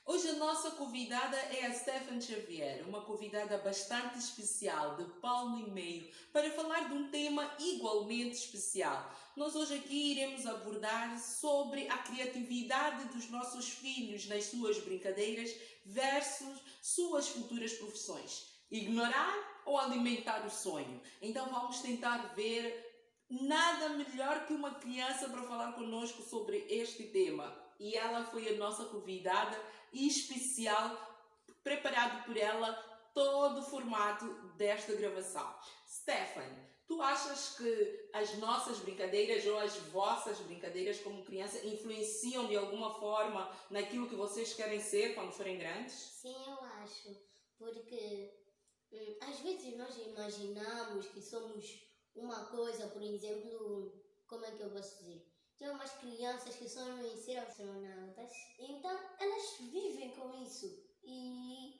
Hoje a nossa convidada é a Stephanie Xavier, uma convidada bastante especial, de palmo e meio, para falar de um tema igualmente especial. Nós hoje aqui iremos abordar sobre a criatividade dos nossos filhos nas suas brincadeiras versus suas futuras profissões. Ignorar ou alimentar o sonho? Então vamos tentar ver nada melhor que uma criança para falar conosco sobre este tema. E ela foi a nossa convidada especial, preparado por ela todo o formato desta gravação. Stephanie, tu achas que as nossas brincadeiras ou as vossas brincadeiras como criança influenciam de alguma forma naquilo que vocês querem ser quando forem grandes? Sim, eu acho, porque às vezes nós imaginamos que somos uma coisa, por exemplo, como é que eu posso dizer? Tem umas crianças que sonham em ser astronautas, então elas vivem com isso. E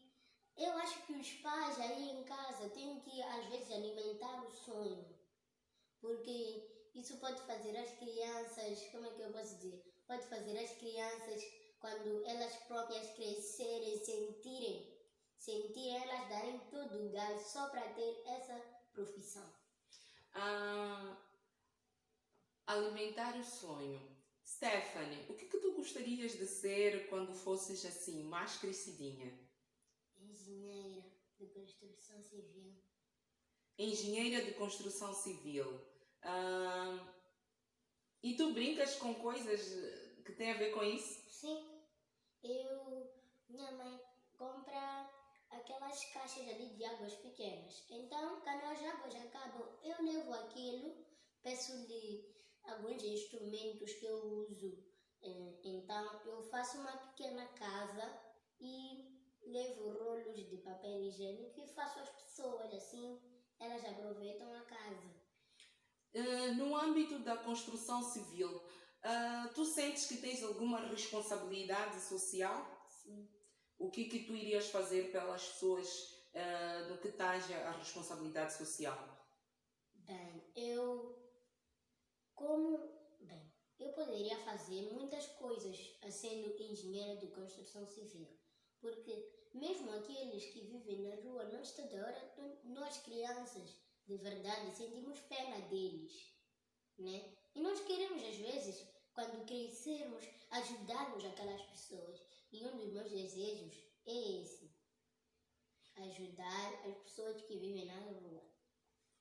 eu acho que os pais aí em casa têm que às vezes alimentar o sonho, porque isso pode fazer as crianças, como é que eu posso dizer? Pode fazer as crianças, quando elas próprias crescerem, sentirem elas darem todo o gás só para ter essa profissão. Alimentar o sonho. Stephanie, o que tu gostarias de ser quando fosses assim, mais crescidinha? Engenheira de construção civil. Engenheira de construção civil. E tu brincas com coisas que têm a ver com isso? Sim. Minha mãe compra aquelas caixas ali de águas pequenas. Então, quando as águas acabam, eu levo aquilo, peço-lhe alguns instrumentos que eu uso. Então, eu faço uma pequena casa e levo rolos de papel higiênico e faço as pessoas assim, elas aproveitam a casa. No âmbito da construção civil, tu sentes que tens alguma responsabilidade social? Sim. O que tu irias fazer pelas pessoas no que tange a responsabilidade social? Bem, eu poderia fazer muitas coisas sendo engenheira de construção civil, porque mesmo aqueles que vivem na rua, nós toda hora, nós crianças, de verdade, sentimos pena deles, né? E nós queremos às vezes, quando crescermos, ajudarmos aquelas pessoas. E um dos meus desejos é esse: ajudar as pessoas que vivem na rua.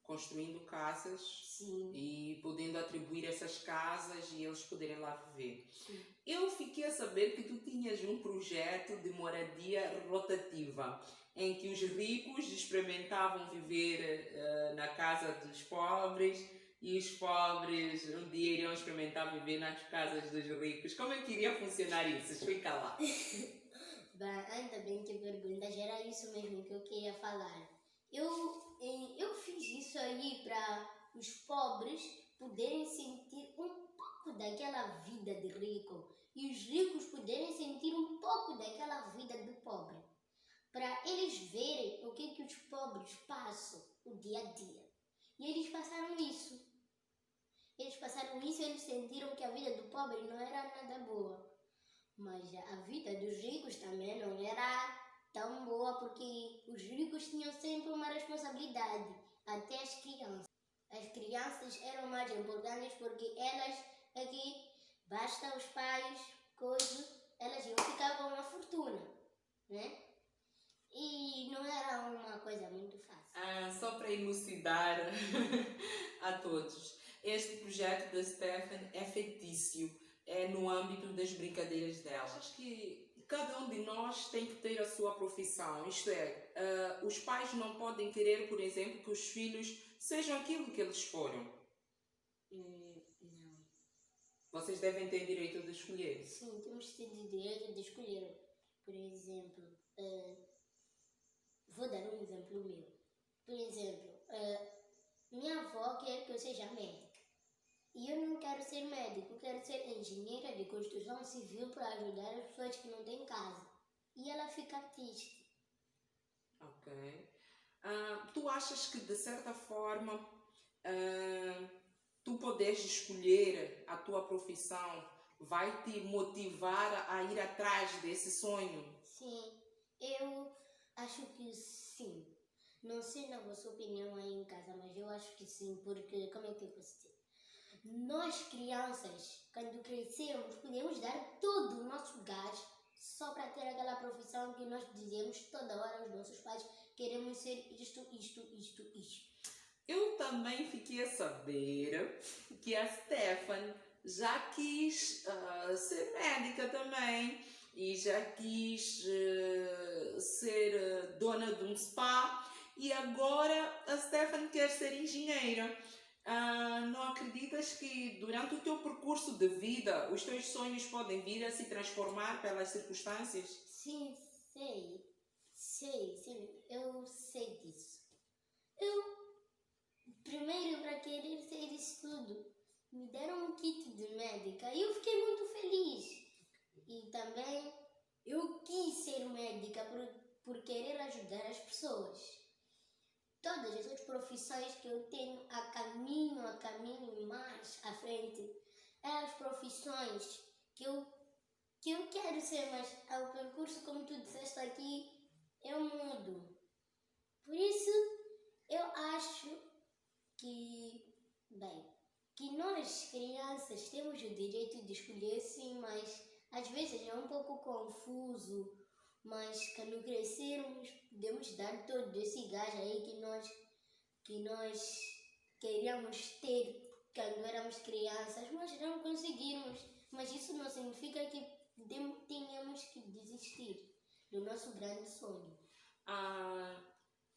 Construindo casas. Sim. E podendo atribuir essas casas e eles poderem lá viver. Sim. Eu fiquei a saber que tu tinhas um projeto de moradia rotativa, em que os ricos experimentavam viver na casa dos pobres e os pobres um dia iriam experimentar viver nas casas dos ricos. Como é que iria funcionar isso? Explica lá. Bem, ainda bem que perguntas, era isso mesmo que eu queria falar. Eu fiz isso aí para os pobres poderem sentir um pouco daquela vida de rico e os ricos poderem sentir um pouco daquela vida do pobre, para eles verem o que os pobres passam o dia a dia. E eles passaram isso. Eles sentiram que a vida do pobre não era nada boa. Mas a vida dos ricos também não era tão boa, porque os ricos tinham sempre uma responsabilidade, até as crianças. As crianças eram mais importantes porque elas aqui, basta os pais, elas iam ficar com uma fortuna, né? E não era uma coisa muito fácil. Só para elucidar a todos, este projeto da Stephanie é fictício, é no âmbito das brincadeiras dela. Acho que cada um de nós tem que ter a sua profissão, isto é, os pais não podem querer, por exemplo, que os filhos sejam aquilo que eles foram. Não. Vocês devem ter direito de escolher. Sim, temos que ter direito de escolher. Por exemplo, vou dar um exemplo meu. Por exemplo, minha avó quer que eu seja médica. E eu não quero ser médico, eu quero ser engenheira de construção civil para ajudar as pessoas que não têm casa. E ela fica triste. Ok. Tu achas que, de certa forma, tu podes escolher a tua profissão vai te motivar a ir atrás desse sonho? Sim, eu acho que sim. Não sei na vossa opinião aí em casa, mas eu acho que sim, porque como é que eu posso dizer? Nós crianças, quando crescermos, podemos dar todo o nosso gás só para ter aquela profissão que nós dizemos toda hora aos nossos pais, queremos ser isto, isto, isto, isto. Eu também fiquei a saber que a Stefan já quis ser médica também e já quis ser dona de um spa e agora a Stefan quer ser engenheira. Não acreditas que durante o teu percurso de vida os teus sonhos podem vir a se transformar pelas circunstâncias? Sim, sim, eu sei disso. Eu, primeiro, para querer ser isso tudo, me deram um kit de médica e eu fiquei muito feliz. E também eu quis ser médica por querer ajudar as pessoas. Todas as outras profissões que eu tenho a caminho mais à frente, é as profissões que eu quero ser, mas ao percurso, como tu disseste aqui, eu mudo. Por isso, eu acho que nós, crianças, temos o direito de escolher sim, mas às vezes é um pouco confuso, mas quando crescermos, podemos dar todo esse gás aí que nós queríamos ter quando éramos crianças, mas não conseguimos. Mas isso não significa que tenhamos que desistir do nosso grande sonho.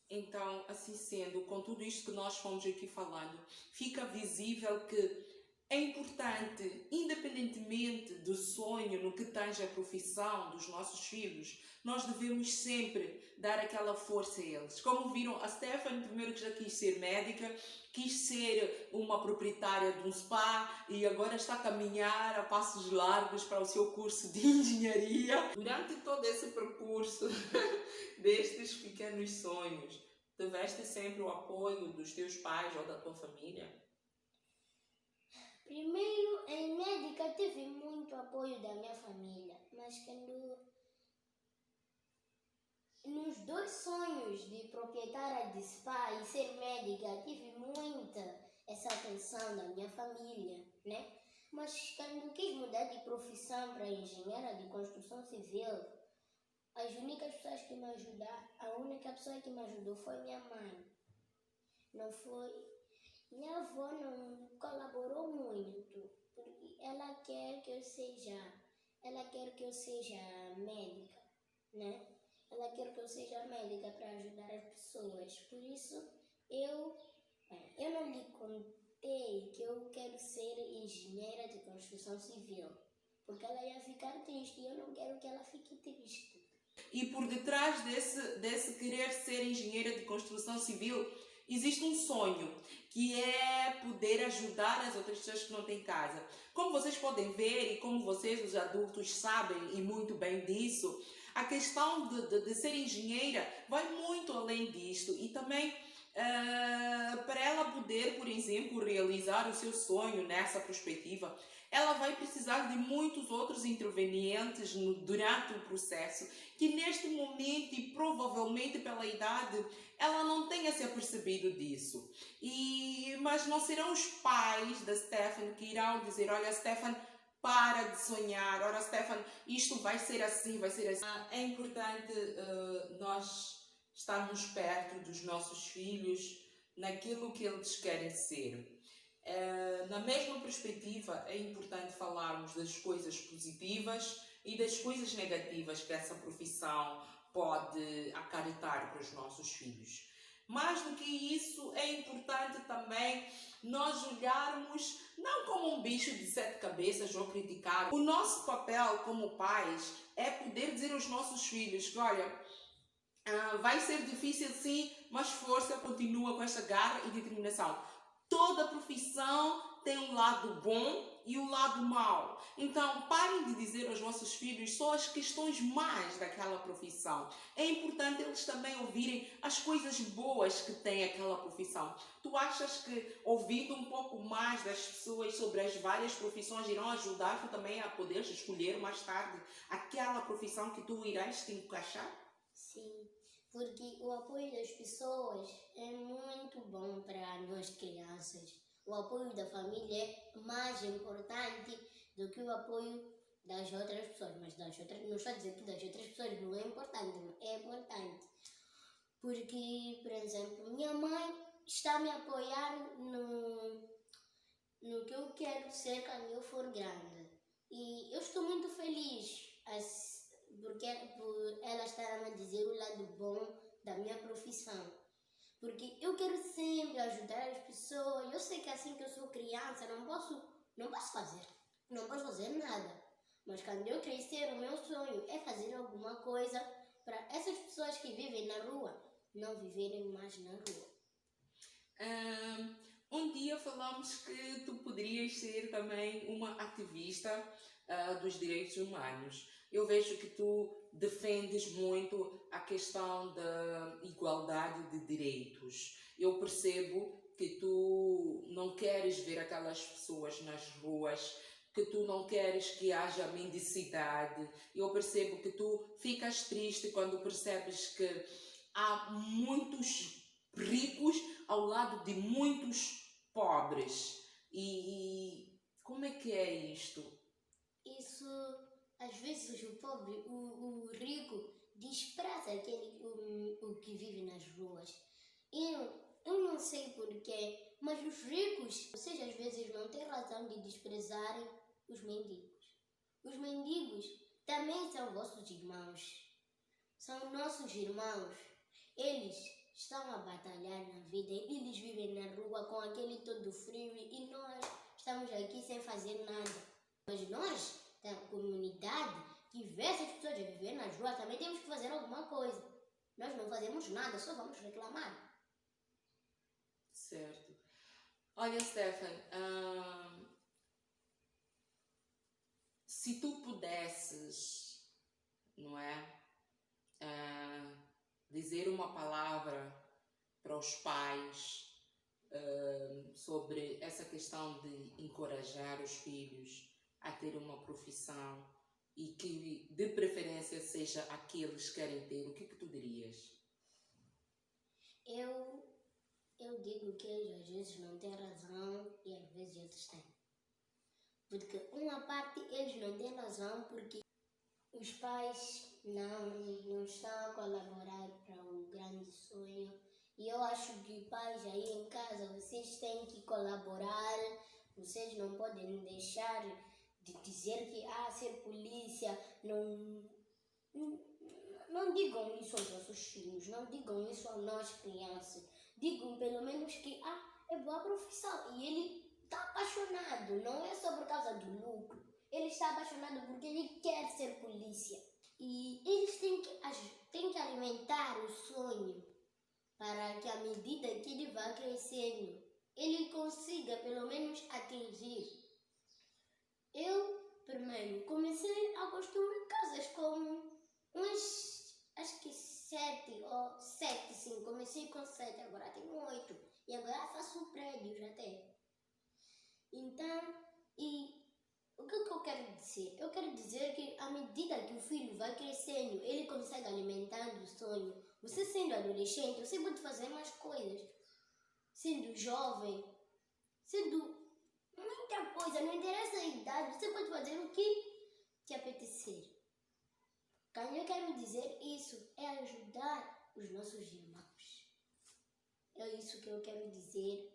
Então, assim sendo, com tudo isto que nós fomos aqui falando, fica visível que é importante, independentemente do sonho no que tange a profissão dos nossos filhos, nós devemos sempre dar aquela força a eles. Como viram, a Stephanie primeiro que já quis ser médica, quis ser uma proprietária de um spa e agora está a caminhar a passos largos para o seu curso de engenharia. Durante todo esse percurso destes pequenos sonhos, tiveste sempre o apoio dos teus pais ou da tua família? Primeiro, em médica, tive muito apoio da minha família, mas nos dois sonhos de proprietária de spa e ser médica, tive muita essa atenção da minha família, né? Mas quando quis mudar de profissão para engenheira de construção civil, a única pessoa que me ajudou foi minha mãe. Não foi... Minha avó não colaborou muito, porque ela quer que eu seja médica, né? Ela quer que eu seja médica para ajudar as pessoas. Por isso, eu não lhe contei que eu quero ser engenheira de construção civil, porque ela ia ficar triste e eu não quero que ela fique triste. E por detrás desse querer ser engenheira de construção civil, existe um sonho, que é poder ajudar as outras pessoas que não têm casa. Como vocês podem ver e como vocês, os adultos, sabem e muito bem disso, a questão de ser engenheira vai muito além disto e também para ela poder, por exemplo, realizar o seu sonho nessa perspectiva, ela vai precisar de muitos outros intervenientes durante o processo, que neste momento e provavelmente pela idade, ela não tenha se apercebido disso. Mas não serão os pais da Stefan que irão dizer, olha Stefan, para de sonhar, ora Stefan, isto vai ser assim, vai ser assim. É importante nós estarmos perto dos nossos filhos naquilo que eles querem ser. Na mesma perspectiva, é importante falarmos das coisas positivas e das coisas negativas que essa profissão pode acarretar para os nossos filhos. Mais do que isso, é importante também nós olharmos não como um bicho de 7 cabeças ou criticar. O nosso papel como pais é poder dizer aos nossos filhos que, olha, vai ser difícil sim, mas força, continua com esta garra e determinação. toda profissão tem um lado bom e o lado mau. Então, parem de dizer aos vossos filhos só as questões más daquela profissão. É importante eles também ouvirem as coisas boas que tem aquela profissão. Tu achas que ouvindo um pouco mais das pessoas sobre as várias profissões irão ajudar-te também a poderes escolher mais tarde aquela profissão que tu irás te encaixar? Sim, porque o apoio das pessoas é muito bom para nós crianças. O apoio da família é mais importante do que o apoio das outras pessoas. Mas das outras, não estou a dizer que das outras pessoas não é importante, é importante. Porque, por exemplo, minha mãe está a me apoiar no que eu quero ser quando eu for grande. E eu estou muito feliz por ela estar a me dizer o lado bom da minha profissão. Porque eu quero sempre ajudar as pessoas. Eu sei que assim que eu sou criança, não posso fazer nada. Mas quando eu crescer, o meu sonho é fazer alguma coisa para essas pessoas que vivem na rua não viverem mais na rua. Um dia falamos que tu poderias ser também uma ativista dos direitos humanos. Eu vejo que tu defendes muito a questão da igualdade de direitos. Eu percebo que tu não queres ver aquelas pessoas nas ruas, que tu não queres que haja mendicidade. Eu percebo que tu ficas triste quando percebes que há muitos ricos ao lado de muitos pobres. E como é que é isto? Isso, às vezes, o rico despreza o que vive nas ruas. Eu não sei porquê, mas os ricos, vocês às vezes não têm razão de desprezarem os mendigos. Os mendigos também são vossos irmãos. São nossos irmãos. Eles estão a batalhar na vida, eles vivem na rua com aquele todo frio e nós estamos aqui sem fazer nada. Mas nós, da comunidade, que vê essas pessoas a viver nas ruas, também temos que fazer alguma coisa. Nós não fazemos nada, só vamos reclamar. Certo. Olha, Stefan, se tu pudesses, não é, dizer uma palavra para os pais sobre essa questão de encorajar os filhos a ter uma profissão e que de preferência seja a que eles querem ter, o que tu dirias? Eu digo que eles às vezes não têm razão e às vezes eles têm. Porque uma parte eles não têm razão porque os pais não estão a colaborar para um grande sonho. E eu acho que pais aí em casa, vocês têm que colaborar, vocês não podem deixar de dizer que ser polícia, não digam isso aos vossos filhos, não digam isso a nós crianças. Digam pelo menos que é boa profissão e ele está apaixonado, não é só por causa do lucro. Ele está apaixonado porque ele quer ser polícia. E eles têm que alimentar o sonho para que à medida que ele vá crescendo, ele consiga pelo menos atingir. Eu, primeiro, comecei a construir casas com acho que 7 ou 7, sim. Comecei com 7, agora tenho 8. E agora faço prédios até. Então, o que eu quero dizer? Eu quero dizer que à medida que o filho vai crescendo, ele consegue alimentando o sonho. Você sendo adolescente, você pode fazer mais coisas. Sendo jovem, sendo muita coisa, não interessa a idade, você pode fazer o que te apetecer. Quando eu quero dizer isso, é ajudar os nossos irmãos. É isso que eu quero dizer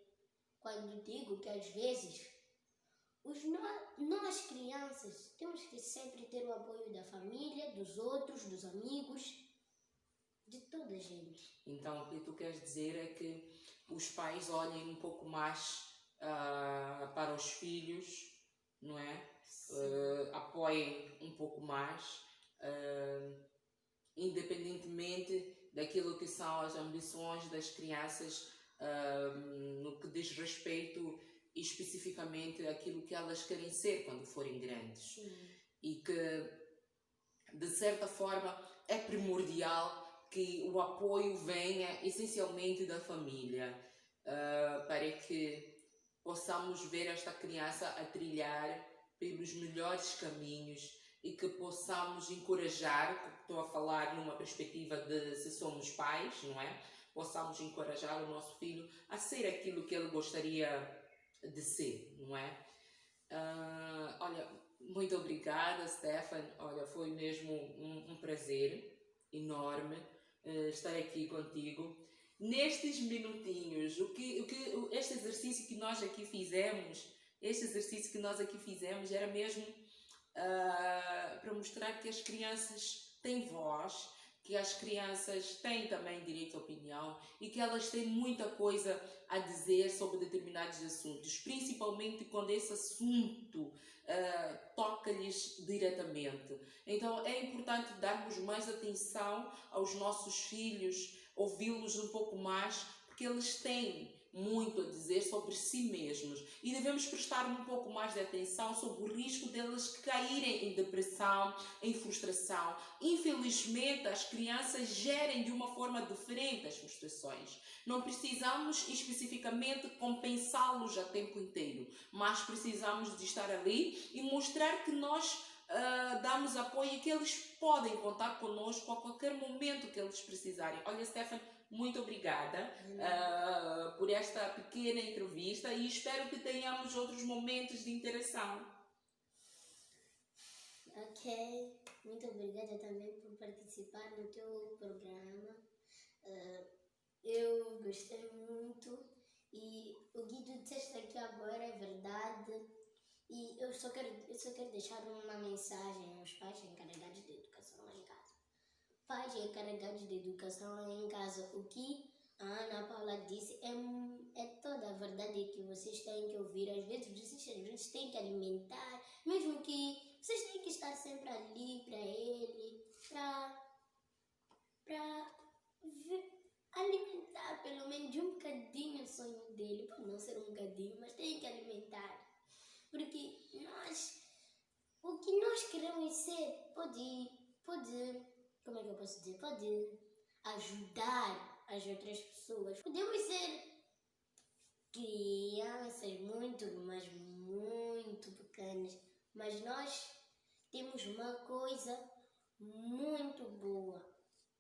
quando digo que às vezes nós crianças temos que sempre ter o apoio da família, dos outros, dos amigos, de toda a gente. Então, o que tu queres dizer é que os pais olhem um pouco mais para os filhos, não é? Apoiem um pouco mais, independentemente daquilo que são as ambições das crianças, no que diz respeito especificamente àquilo que elas querem ser quando forem grandes. Sim. E que, de certa forma, é primordial que o apoio venha essencialmente da família, para que possamos ver esta criança a trilhar pelos melhores caminhos e que possamos encorajar, estou a falar numa perspectiva de se somos pais, não é? Possamos encorajar o nosso filho a ser aquilo que ele gostaria de ser, não é? Olha, muito obrigada, Stefan. Olha, foi mesmo um prazer enorme estar aqui contigo. Nestes minutinhos, este exercício que nós aqui fizemos, era mesmo para mostrar que as crianças têm voz, que as crianças têm também direito à opinião e que elas têm muita coisa a dizer sobre determinados assuntos, principalmente quando esse assunto toca-lhes diretamente. Então é importante darmos mais atenção aos nossos filhos, ouvi-los um pouco mais, porque eles têm muito a dizer sobre si mesmos e devemos prestar um pouco mais de atenção sobre o risco deles caírem em depressão, em frustração. Infelizmente, as crianças gerem de uma forma diferente as frustrações. Não precisamos especificamente compensá-los a tempo inteiro, mas precisamos de estar ali e mostrar que nós damos apoio e que eles podem contar connosco a qualquer momento que eles precisarem. Olha, Stefan, muito obrigada por esta pequena entrevista e espero que tenhamos outros momentos de interação. Ok, muito obrigada também por participar no teu programa. Eu gostei muito e o que tu disseste aqui agora é verdade. E eu só quero deixar uma mensagem aos pais encarregados de educação lá em casa. Pais encarregados de educação lá em casa, o que a Ana Paula disse é toda a verdade que vocês têm que ouvir. Às vezes têm que alimentar, mesmo que vocês têm que estar sempre ali para ele, para alimentar pelo menos de um bocadinho o sonho dele. Pode não ser um bocadinho, mas tem que alimentar. Porque o que nós queremos ser pode, como é que eu posso dizer? Pode ajudar as outras pessoas. Podemos ser crianças mas muito pequenas, mas nós temos uma coisa muito boa,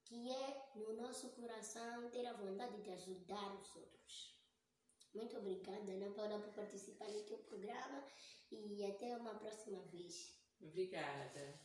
que é no nosso coração ter a vontade de ajudar os outros. Muito obrigada, Ana Paula, por participar do teu programa e até uma próxima vez. Obrigada.